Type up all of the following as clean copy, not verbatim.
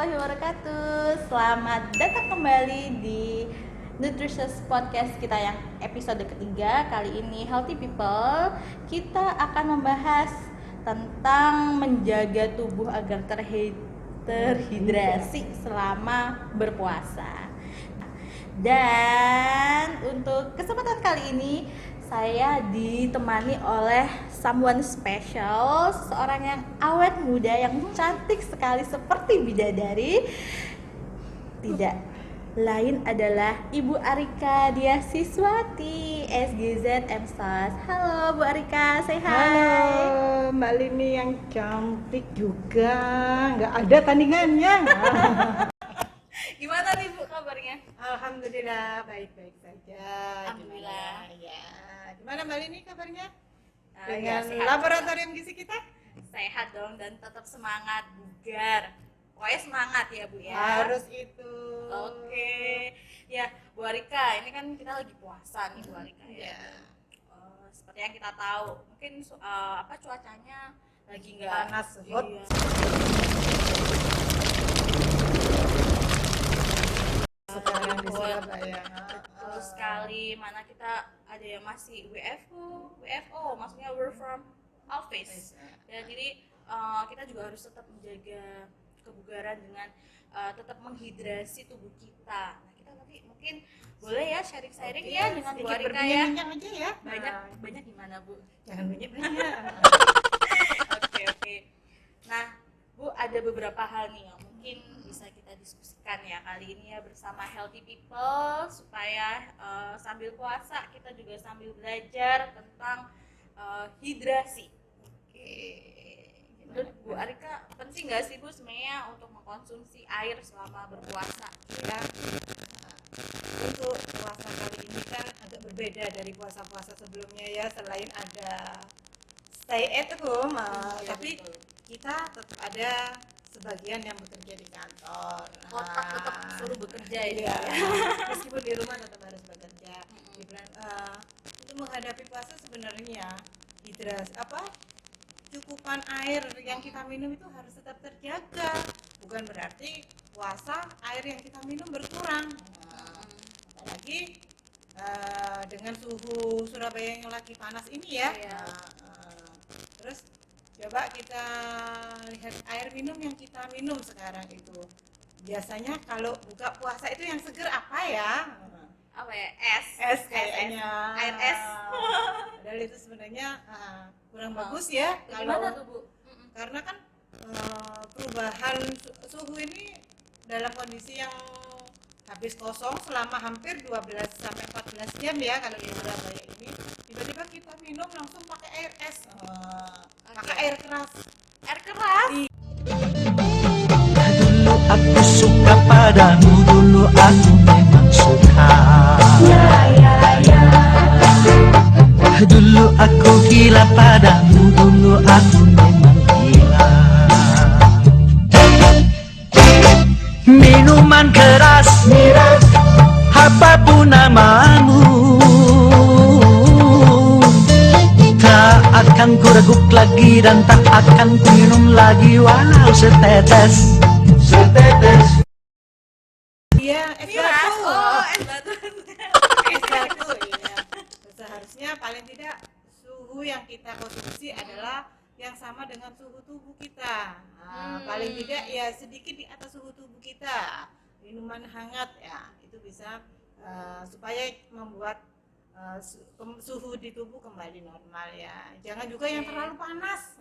warahmatullahi wabarakatuh. Selamat datang kembali di Nutritious Podcast kita yang episode ketiga. Kali ini Healthy People. Kita akan membahas tentang menjaga tubuh agar terhidrasi selama berpuasa. Dan untuk kesempatan kali ini saya ditemani oleh someone special, seseorang yang awet muda, yang cantik sekali seperti bidadari. Tidak lain adalah Ibu Arika Diah Siswati, SGZ MSAS. Halo Bu Arika, say hi. Halo Mbak Lini yang cantik juga, nggak ada tandingannya. Gimana nih Bu kabarnya? Alhamdulillah baik-baik saja. Alhamdulillah. Gimana Mbak Lini kabarnya? Ya, Dengan sehat laboratorium gizi kita? Sehat dong dan tetap semangat, bugar. Pokoknya semangat ya Bu ya. Harus itu. Oke. Ya Bu Arika, ini kan kita lagi puasa nih Bu Arika ya. Ya. Seperti yang kita tahu, mungkin cuacanya lagi nggak Panas, hot. Iya. Sekarang di Surabaya. Betul sekali, mana kita ada yang masih WFO, maksudnya work from office. Ya, jadi kita juga harus tetap menjaga kebugaran dengan tetap menghidrasi tubuh kita. Nah, kita nanti mungkin boleh ya sharing-sharing ya dengan Bu Sedikit Arika ya. berbincang aja ya. Banyak gimana Bu? Jangan banyak-banyak. Oke. Nah, Bu, ada beberapa hal nih yang mungkin bisa kita diskusikan ya kali ini ya bersama Healthy People, supaya sambil puasa kita juga sambil belajar tentang hidrasi. Oke. Menurut Bu Arika, penting nggak sih Bu sebenarnya untuk mengkonsumsi air selama berpuasa? Ya. Untuk puasa kali ini kan agak berbeda dari puasa-puasa sebelumnya ya, selain ada stay at home, Ya, tapi betul. kita tetap ada sebagian yang bekerja di kantor. Otak tetap suruh bekerja Iya. ya. Meskipun di rumah tetap harus bekerja. Untuk menghadapi puasa sebenarnya cukupan air yang kita minum itu harus tetap terjaga. Bukan berarti puasa air yang kita minum berkurang. Apalagi dengan suhu Surabaya yang lagi panas ini ya. Iya. Terus coba kita lihat air minum yang kita minum sekarang itu. Biasanya kalau buka puasa itu yang seger apa ya? Apa ya? Es kayaknya. Air es. Padahal itu sebenarnya kurang bagus ya. Gimana tuh Bu? Karena kan perubahan suhu ini dalam kondisi yang habis kosong selama hampir 12 sampai 14 jam ya kalau di Surabaya ini, tiba-tiba kita minum langsung pakai air es, pakai air keras. Air keras? Dulu aku suka padamu, dulu aku memang suka. Dulu aku gila padamu, dulu aku memang gila. Minuman keras, apapun namamu, tak akan ku reguk lagi dan tak akan ku minum lagi walau setetes. Iya, es Miras. batu. Oh, es batu. Es batu, iya. Seharusnya paling tidak suhu yang kita konsumsi adalah yang sama dengan suhu tubuh kita. Paling tidak ya sedikit di atas suhu tubuh kita. Minuman hangat ya, itu bisa supaya membuat suhu di tubuh kembali normal ya. Jangan juga yang terlalu panas.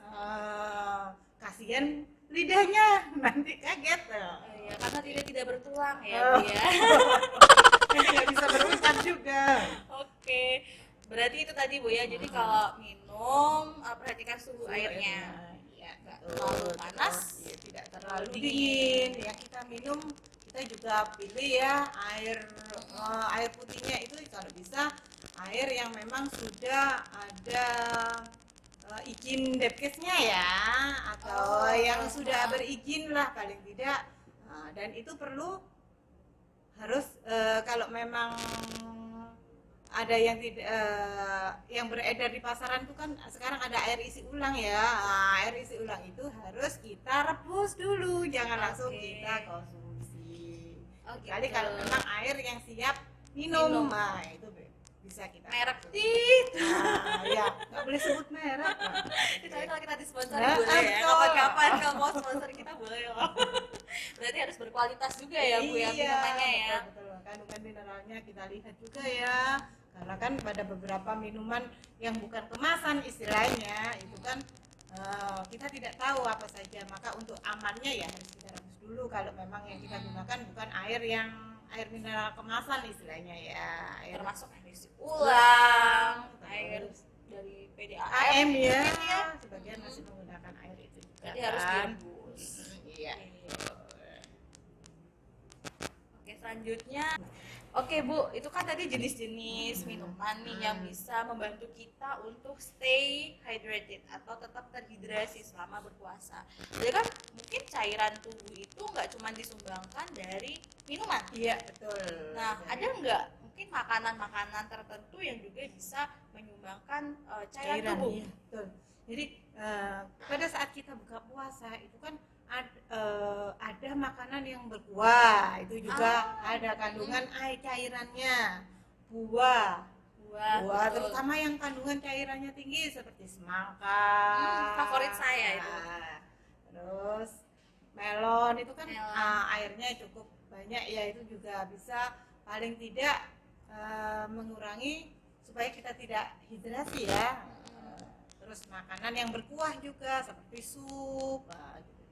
Kasihan lidahnya nanti kaget. Ya, karena tidak bertulang ya Oh. Bu ya. Nggak bisa berucap juga. Oke. Berarti itu tadi Bu ya. Jadi kalau minum perhatikan suhu airnya. Ya, Nggak terlalu panas, ya, tidak terlalu dingin. Yang kita minum kita juga pilih ya air putihnya itu kalau bisa air yang memang sudah ada izin Depkesnya ya, atau yang sudah berizin lah paling tidak. Dan itu harus kalau memang ada yang tidak yang beredar di pasaran tuh kan sekarang ada air isi ulang ya. Air isi ulang itu harus kita rebus dulu, jangan langsung Oke. kita konsumsi. Oh, Kecuali gitu. kalau memang air yang siap minum, Minum. nah itu bisa kita Merek konsumsi. tit. Ya nggak boleh sebut merek. Kecuali kalau kita disponsori Nah, boleh ya. betul. Kapan-kapan kalau mau sponsor kita boleh loh. Berarti harus berkualitas juga ya Bu ya Iya, minumannya ya. betul. Kandungan mineralnya kita lihat juga ya. Karena kan pada beberapa minuman yang bukan kemasan istilahnya itu kan kita tidak tahu apa saja. Maka untuk amannya ya harus kita rebus dulu kalau memang yang kita gunakan bukan air mineral kemasan istilahnya ya. Air Termasuk air isi ulang, Terus air dari PDAM AM ya. mungkin ya. Sebagian masih menggunakan air itu juga. Berarti harus kan. direbus. Iya. Oke, selanjutnya. Oke Bu, itu kan tadi jenis-jenis minuman nih yang bisa membantu kita untuk stay hydrated atau tetap terhidrasi selama berpuasa. Jadi kan mungkin cairan tubuh itu nggak cuma disumbangkan dari minuman. Iya, betul. Nah, ada nggak mungkin makanan-makanan tertentu yang juga bisa menyumbangkan cairan tubuh? Iya, betul. Jadi pada saat kita buka puasa itu kan ada makanan yang berkuah, itu juga ada kandungan air cairannya, buah, Betul. terutama yang kandungan cairannya tinggi seperti semangka, Favorit saya itu. Terus melon itu kan Melon. airnya cukup banyak ya, itu juga bisa paling tidak mengurangi supaya kita tidak hidrasi ya. Terus makanan yang berkuah juga seperti sup,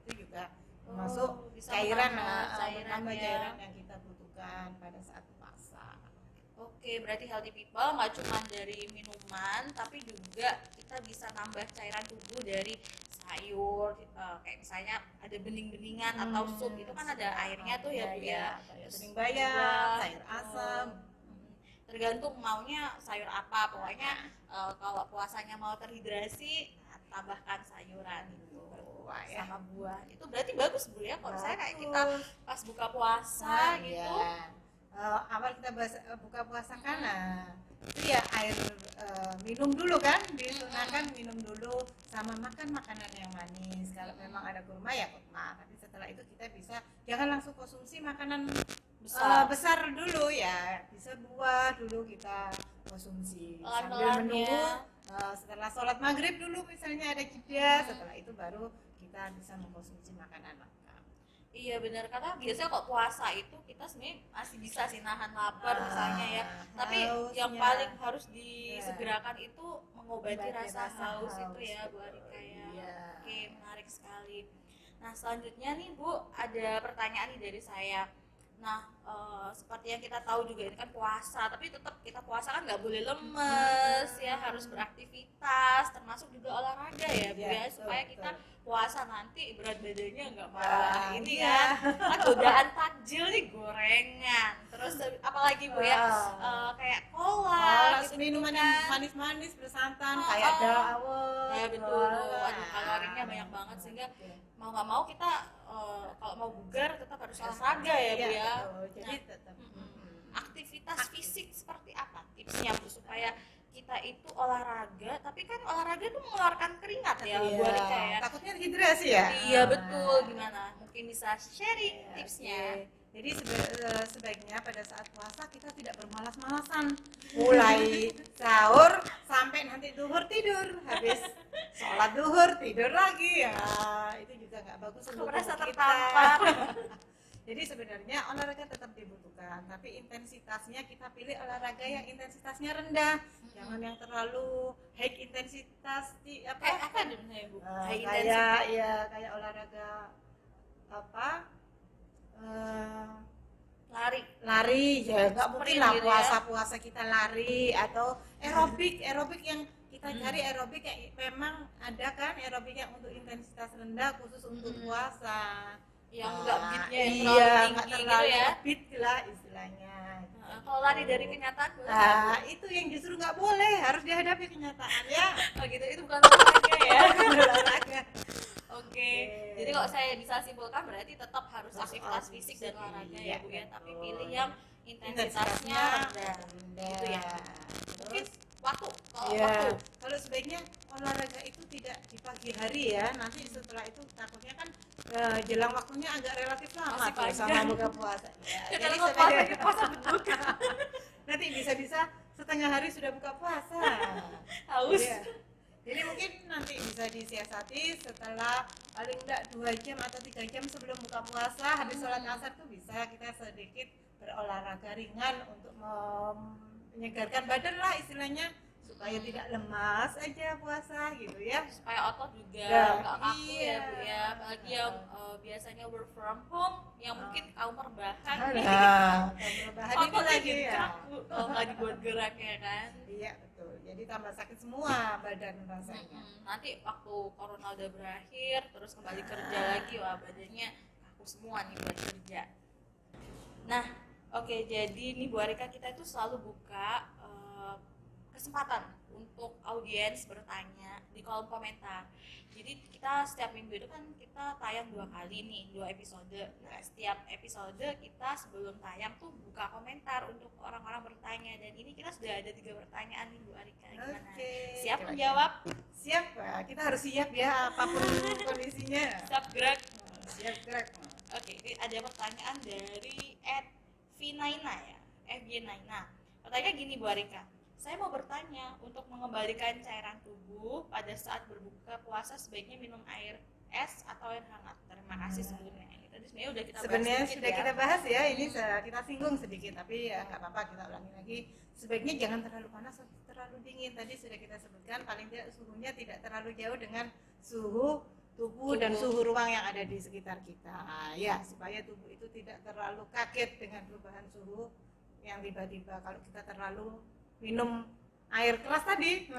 itu juga termasuk bisa cairan, menambah menambah ya. cairan yang kita butuhkan pada saat puasa. Oke, berarti healthy people nggak cuma dari minuman, tapi juga kita bisa nambah cairan tubuh dari sayur, kayak misalnya ada bening-beningan atau sup, itu kan ada airnya tuh ya Bu ya. Kayak Terus bening bayam, buah, sayur asam. tergantung maunya sayur apa, pokoknya kalau puasanya mau terhidrasi, tambahkan sayuran itu Buah ya. sama buah. Itu berarti bagus Bu ya, kalau saya kayak kita Bagus. pas buka puasa Nah, gitu. iya. Awal kita buka puasa kan, itu ya air minum dulu kan, disunahkan minum dulu sama makan makanan yang manis. Kalau memang ada kurma ya kurma, tapi setelah itu kita bisa jangan langsung konsumsi makanan besar dulu ya, bisa buah dulu kita konsumsi sambil Pelan-pelan menunggu ya. setelah sholat maghrib dulu misalnya ada jeda, setelah itu baru kita bisa mengkonsumsi makanan lengkap. Iya benar, karena biasanya kok puasa itu kita sebenarnya masih bisa sih nahan lapar misalnya ya. Tapi yang hausnya. paling harus disegerakan itu mengobati Mengobati rasa rasa haus itu haus, ya Bu betul. Arika ya. Iya. Oke, menarik sekali. Nah selanjutnya nih Bu, ada pertanyaan nih dari saya. Nah seperti yang kita tahu juga ini kan puasa, tapi tetap kita puasa kan nggak boleh lemes ya, harus beraktivitas, termasuk juga olahraga ya Bu Iya, ya, betul, supaya betul. kita puasa nanti berat badannya nggak malah ini iya. kan godaan takjil nih, gorengan, terus apalagi Bu ya, kayak cola Terus gitu minuman kan. yang manis-manis bersantan Oh, kayak oh. dawet. Ya betul, aduh kalorinya banyak banget sehingga mau nggak mau kita kalau mau bugar tetap harus olahraga ya Bu Iya, ya. betul. Jadi Nah, tetap aktivitas fisik seperti apa tipsnya Bu supaya kita itu olahraga, tapi kan olahraga itu mengeluarkan keringat ya Bu Arika ya. takutnya dehidrasi ya. Iya betul, gimana? Mungkin bisa sharing Iya, tipsnya. oke. Jadi sebaiknya pada saat puasa kita tidak bermalas-malasan, mulai sahur sampai nanti duhur tidur, habis sholat duhur tidur lagi ya, itu juga nggak bagus Aku untuk merasa tubuh tertampar. Jadi sebenarnya olahraga tetap dibutuhkan, tapi intensitasnya kita pilih olahraga yang intensitasnya rendah, jangan yang terlalu high intensitas Apa namanya Bu? High intensity. kayak olahraga apa? Lari ya nggak mungkin Sprint lah gitu ya. puasa kita lari, atau aerobik yang kita cari aerobik yang memang ada kan aerobik yang untuk intensitas rendah khusus untuk puasa, Yang enggak beatnya yang iya terlalu nggak tinggi terlalu gitu ya. beat lah istilahnya. Kalau lari dari kenyataan boleh. Nah itu yang justru nggak boleh, harus dihadapi kenyataan ya. Oh gitu, itu bukan olahraga ya. Olahraga. Oke. Jadi kalau saya bisa simpulkan berarti tetap harus aktivitas fisik dan olahraga ya Bu ya, tapi pilih yang intensitasnya rendah. Gitu ya. mungkin Terus, waktu, kalau iya, waktu. kalau sebaiknya olahraga itu tidak di pagi hari ya. Nanti setelah itu takutnya kan jelang waktunya agak relatif lama Masih tuh sama panjang. buka puasa. Ya, Ya, jadi kalau nggak puasa, sebaiknya puasa beduk. nanti bisa-bisa setengah hari sudah buka puasa. Haus. Iya. Jadi mungkin nanti bisa disiasati setelah paling enggak 2 jam atau 3 jam sebelum buka puasa, habis sholat asar tuh bisa kita sedikit berolahraga ringan untuk menyegarkan badan lah istilahnya, supaya tidak lemas aja puasa gitu ya. Supaya otot juga Ya, nggak kaku ya iya. Bu ya, apalagi yang biasanya work from home, yang mungkin kaum rebahan nih, Nah, perubahan itu ototnya lagi jadi ya. gerak Bu, kalau nggak dibuat gerak ya kan. Iya betul. Jadi tambah sakit semua badan rasanya. Nanti waktu corona udah berakhir, terus kembali kerja lagi, wah badannya kaku semua nih buat kerja. Nah, oke, jadi nih Bu Arika, kita itu selalu buka kesempatan untuk audiens bertanya di kolom komentar. Jadi kita setiap minggu itu kan kita tayang 2 kali nih, 2 episode. Nah, setiap episode kita sebelum tayang tuh buka komentar untuk orang-orang bertanya, dan ini kita sudah ada 3 pertanyaan nih Bu Arika. Gimana? Oke. Siap menjawab? Siap, Pak. Kita harus siap ya apapun kondisinya. Siap gerak? Siap gerak. Oke, ini ada pertanyaan dari @vinaina ya, FJ9. Pertanyaan gini Bu Arika, saya mau bertanya, untuk mengembalikan cairan tubuh pada saat berbuka puasa sebaiknya minum air es atau air hangat? Terima kasih sebelumnya. Ini tadi sebenarnya udah kita bahas Sebenarnya sedikit sudah ya. kita bahas ya, ini kita singgung sedikit, tapi ya nggak apa-apa, kita ulangi lagi. Sebaiknya jangan terlalu panas atau terlalu dingin. Tadi sudah kita sebutkan, paling tidak suhunya tidak terlalu jauh dengan suhu tubuh dan suhu ruang yang ada di sekitar kita. Ya, supaya tubuh itu tidak terlalu kaget dengan perubahan suhu yang tiba-tiba. Kalau kita terlalu minum air keras tadi,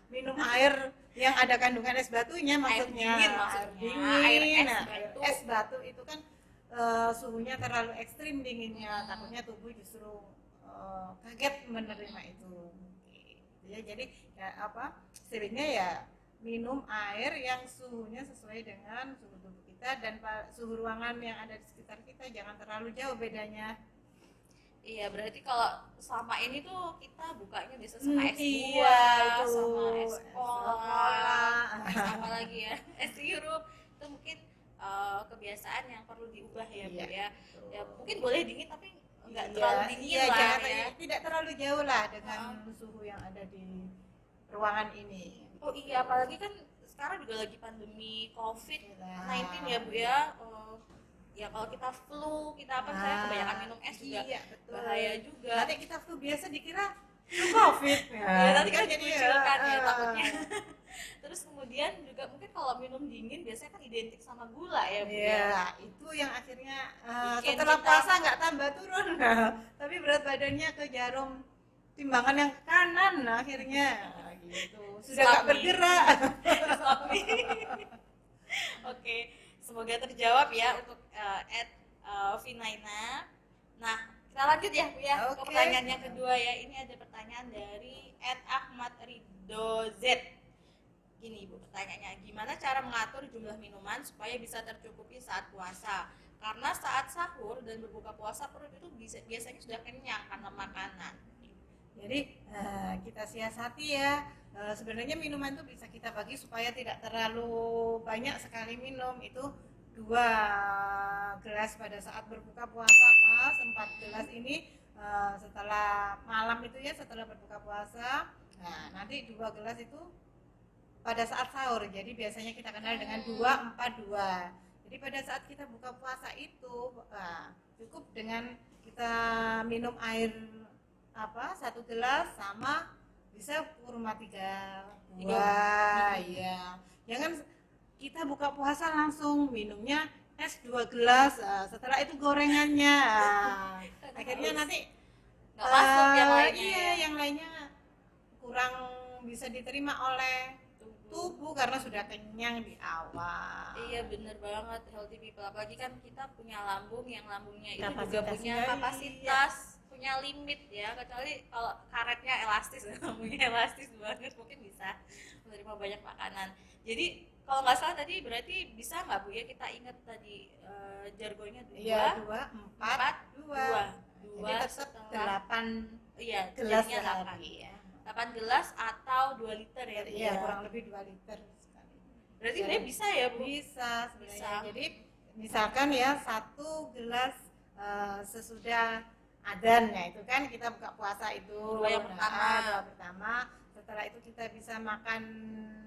minum air yang ada kandungan es batunya, maksudnya dingin maksudnya. dingin. Air es Nah, batu. es batu itu kan suhunya terlalu ekstrim dinginnya, takutnya tubuh justru kaget menerima itu. Ya, jadi ya sebaiknya ya minum air yang suhunya sesuai dengan suhu tubuh kita dan suhu ruangan yang ada di sekitar kita, jangan terlalu jauh bedanya. Iya, berarti kalau selama ini tuh kita bukanya biasa sama es Iya, buah, itu sama es cola, es sama lagi ya, es sirup. Itu mungkin kebiasaan yang perlu diubah ya Bu Iya, ya. betul. Ya mungkin boleh dingin tapi nggak Iya, terlalu dingin iya, lah jangan, ya. tidak terlalu jauh lah dengan suhu yang ada di ruangan ini. Oh iya, apalagi kan sekarang juga lagi pandemi COVID-19 ya Bu ya. Ya kalau kita flu, kita apa misalnya kebanyakan minum es juga iya, betul. bahaya juga. Nanti kita flu biasa dikira flu COVID. Ya, nanti kan jadi dikucilkan ya takutnya. Terus kemudian juga mungkin kalau minum dingin biasanya kan identik sama gula ya Bu ya. Iya, itu yang akhirnya Bikin setelah kita- puasa nggak tambah turun, tapi berat badannya ke jarum timbangan yang kanan akhirnya gitu. Sudah nggak Islami. bergerak. Islami. Oke, semoga terjawab ya untuk Vinaina. Nah, kita lanjut ya Bu ya ke Oke. pertanyaan yang kedua ya. Ini ada pertanyaan dari @ahmadridoz. Gini Bu, pertanyaannya, gimana cara mengatur jumlah minuman supaya bisa tercukupi saat puasa? Karena saat sahur dan berbuka puasa perut itu biasanya sudah kenyang karena makanan. Jadi kita siasati ya. Sebenarnya minuman itu bisa kita bagi supaya tidak terlalu banyak sekali minum. Itu 2 gelas pada saat berbuka puasa, pas 4 gelas ini setelah malam itu ya, setelah berbuka puasa. Nah, nanti 2 gelas itu pada saat sahur. Jadi biasanya kita kenal dengan 2-4-2. Jadi pada saat kita buka puasa itu cukup dengan kita minum air 1 gelas sama bisa kurma 3 buah. Iya. Jangan kita buka puasa langsung minumnya es 2 gelas, setelah itu gorengannya. Akhirnya nanti Nggak masuk yang lainnya. Iya, ya. yang lainnya kurang bisa diterima oleh tubuh karena sudah kenyang di awal. Iya bener banget, healthy people. Apalagi kan kita punya lambung, yang lambungnya itu juga Kapasitasnya, punya iya. kapasitas, punya limit ya. Kecuali kalau karetnya elastis, lambungnya elastis banget, mungkin bisa menerima banyak makanan. Jadi kalau nggak salah tadi berarti bisa nggak Bu ya, kita ingat tadi jargonnya 2, Iya, 2, 4, 2. 2 Jadi tetap 8 iya gelas jadinya sehari ya. 8 gelas atau 2 liter ya Bu? Iya, kurang lebih 2 liter sekali. Berarti sebenarnya bisa ya Bu? Bisa sebenarnya. Bisa. Jadi misalkan ya 1 gelas sesudah adzan ya itu kan kita buka puasa itu Dua yang pertama. dua pertama. Setelah itu kita bisa makan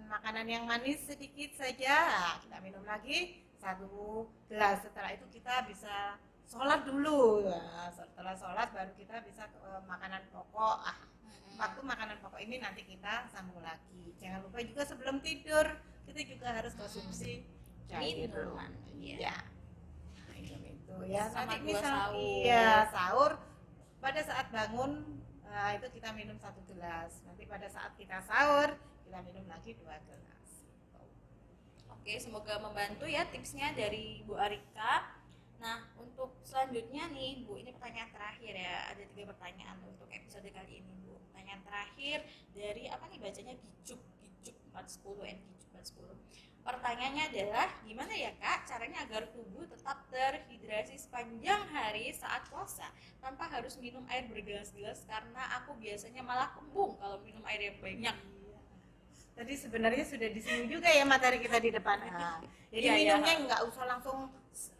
makanan yang manis sedikit saja. Nah, kita minum lagi 1 gelas. Setelah itu kita bisa sholat dulu. Nah, setelah sholat baru kita bisa ke makanan pokok. Waktu makanan pokok ini nanti kita sambung lagi. Jangan lupa juga sebelum tidur kita juga harus konsumsi Minuman, Iya. Minum itu ya. Sama Nanti dua misal sahur. iya sahur pada saat bangun itu kita minum 1 gelas. Nanti pada saat kita sahur kita minum lagi 2 gelas. Oke, semoga membantu ya tipsnya dari Bu Arika. Nah, untuk selanjutnya nih Bu, ini pertanyaan terakhir ya. Ada 3 pertanyaan untuk episode kali ini Bu. Pertanyaan terakhir dari apa nih bacanya Gijuk 410 Gijuk 410. Pertanyaannya adalah gimana ya Kak caranya agar tubuh tetap terhidrasi sepanjang hari saat puasa tanpa harus minum air bergelas-gelas karena aku biasanya malah kembung kalau minum air yang banyak. Tadi sebenarnya sudah disinggung juga ya materi kita di depan. Nah, jadi Iya, minumnya iya. nggak usah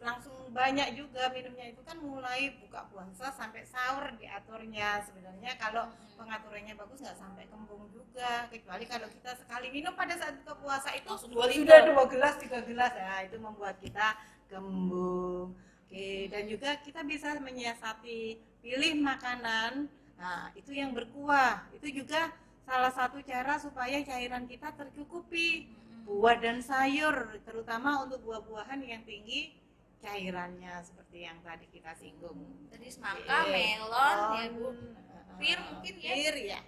langsung banyak juga minumnya itu kan mulai buka puasa sampai sahur diaturnya. Sebenarnya kalau pengaturannya bagus nggak sampai kembung juga. Kecuali kalau kita sekali minum pada saat buka puasa itu Langsung 2 sudah liter. 2 gelas 3 gelas ya itu membuat kita kembung. Oke, dan juga kita bisa menyiasati pilih makanan. Nah, itu yang berkuah. Itu juga salah satu cara supaya cairan kita tercukupi. Buah dan sayur, terutama untuk buah-buahan yang tinggi cairannya seperti yang tadi kita singgung. Tadi semangka, melon ya Bu. Pir mungkin ya? Pir ya.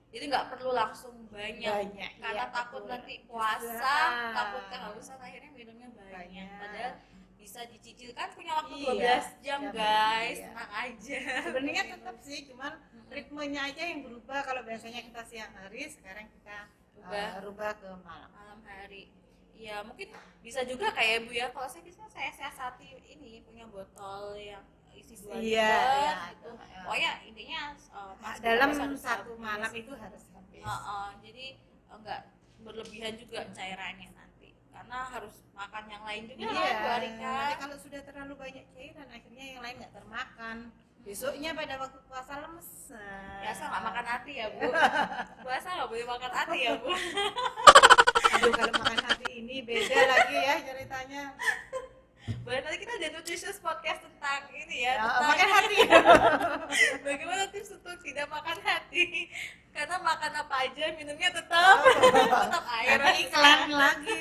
Jadi nggak perlu langsung banyak, karena iya, takut betul. nanti puasa, Justru, takut kehausan akhirnya minumnya banyak. banyak. Padahal bisa dicicil kan punya waktu Iya, 12 jam jam, guys, iya. tenang aja. Sebenarnya tetap sih, cuman ritmenya aja yang berubah. Kalau biasanya kita siang hari, sekarang kita rubah ke malam. Malam hari. Ya mungkin bisa juga kayak Bu ya, kalau saya bisa saya siasati ini punya botol yang isi 2 Iya, liter iya, gitu. iya. Pokoknya intinya pas Dalam puasa harus 1 habis. malam itu harus habis. Jadi enggak berlebihan juga cairannya nanti karena harus makan yang lain juga Iya, kan Bu Arika. nanti kalau sudah terlalu banyak cairan akhirnya yang lain nggak termakan. Besoknya pada waktu puasa lemes. Biasa nggak makan hati ya Bu. Puasa nggak boleh makan hati ya Bu. Aduh, kalau makan hati ini beda lagi ya ceritanya. Boleh nanti kita ada nutritious podcast tentang ini ya, Ya, tentang makan hati. bagaimana tips untuk tidak makan hati. Karena makan apa aja minumnya tetap air. Ada iklan lagi.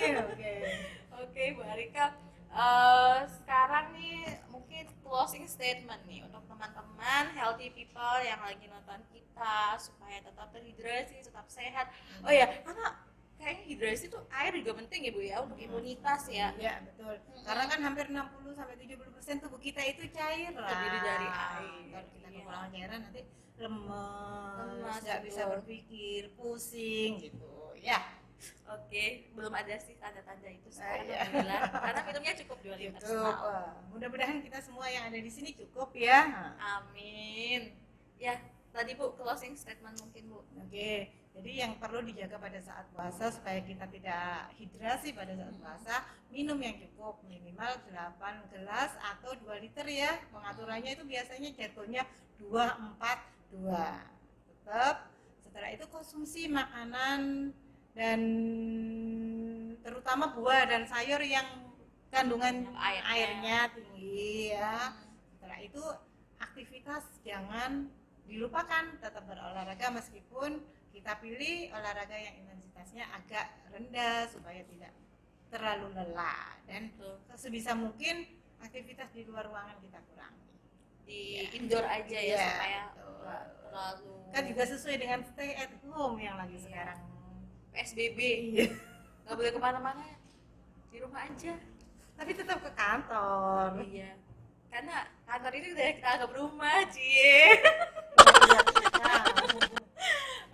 Oke, Bu Arika. Sekarang nih mungkin closing statement nih untuk teman-teman healthy people yang lagi nonton kita supaya tetap terhidrasi, tetap sehat. Oh ya, karena kayaknya hidrasi itu air juga penting ya Bu ya untuk imunitas ya. Iya, betul. Karena kan hampir 60 sampai 70% tubuh kita itu cairan. Terdiri dari air. Kalau kita Iya. kekurangan cairan nanti lemes, nggak betul. bisa berpikir, pusing gitu. Ya. Oke, belum ada sih tanda-tanda itu sekarang Iya. alhamdulillah. Karena minumnya cukup 2 liter Cukup. semalam. Mudah-mudahan kita semua yang ada di sini cukup ya. Amin. Ya, tadi Bu closing statement mungkin Bu. Oke, jadi yang perlu dijaga pada saat puasa supaya kita tidak hidrasi pada saat puasa, minum yang cukup minimal 8 gelas atau 2 liter ya. Pengaturannya itu biasanya jargonnya 2-4-2. Tetap setelah itu konsumsi makanan dan terutama buah dan sayur yang kandungan airnya tinggi ya. Setelah itu aktivitas jangan dilupakan, tetap berolahraga meskipun kita pilih olahraga yang intensitasnya agak rendah supaya tidak terlalu lelah, dan sebisa mungkin aktivitas di luar ruangan kita kurangi. Di indoor aja ya Iya, supaya betul. nggak terlalu Kan juga sesuai dengan stay at home yang lagi sekarang. PSBB. Iya. Nggak boleh kemana-mana, di rumah aja. Tapi tetap ke kantor. Iya. Karena kantor ini udah kita anggap rumah, Cie.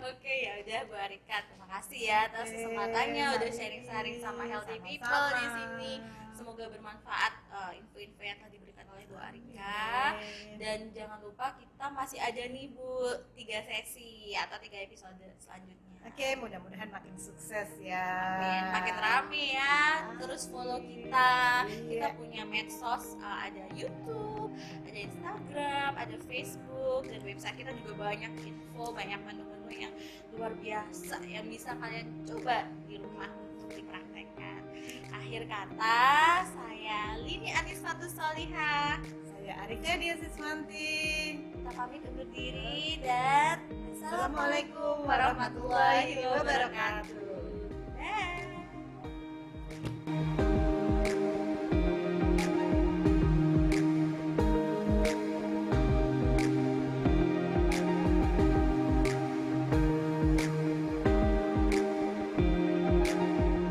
Oke, ya udah Bu Arika, terima kasih ya atas Oke, kesempatannya udah Sandi. sharing-sharing sama healthy Sama-sama. people di sini. Semoga bermanfaat info-info yang telah diberikan oleh Bu Arika. Amin. Dan jangan lupa kita masih ada nih Bu 3 sesi atau 3 episode selanjutnya. Oke, mudah-mudahan makin sukses ya. Amin. Makin rame ya. Terus follow kita. Kita Iya. punya medsos, ada YouTube, ada Instagram, ada Facebook, dan website kita juga banyak info, banyak menu-menu yang luar biasa yang bisa kalian coba di rumah untuk dipraktekkan. Akhir kata, saya Lini Anisfatus Solihah. Saya Arika Dia Siswanti. Kita pamit undur diri dan Assalamualaikum warahmatullahi wabarakatuh.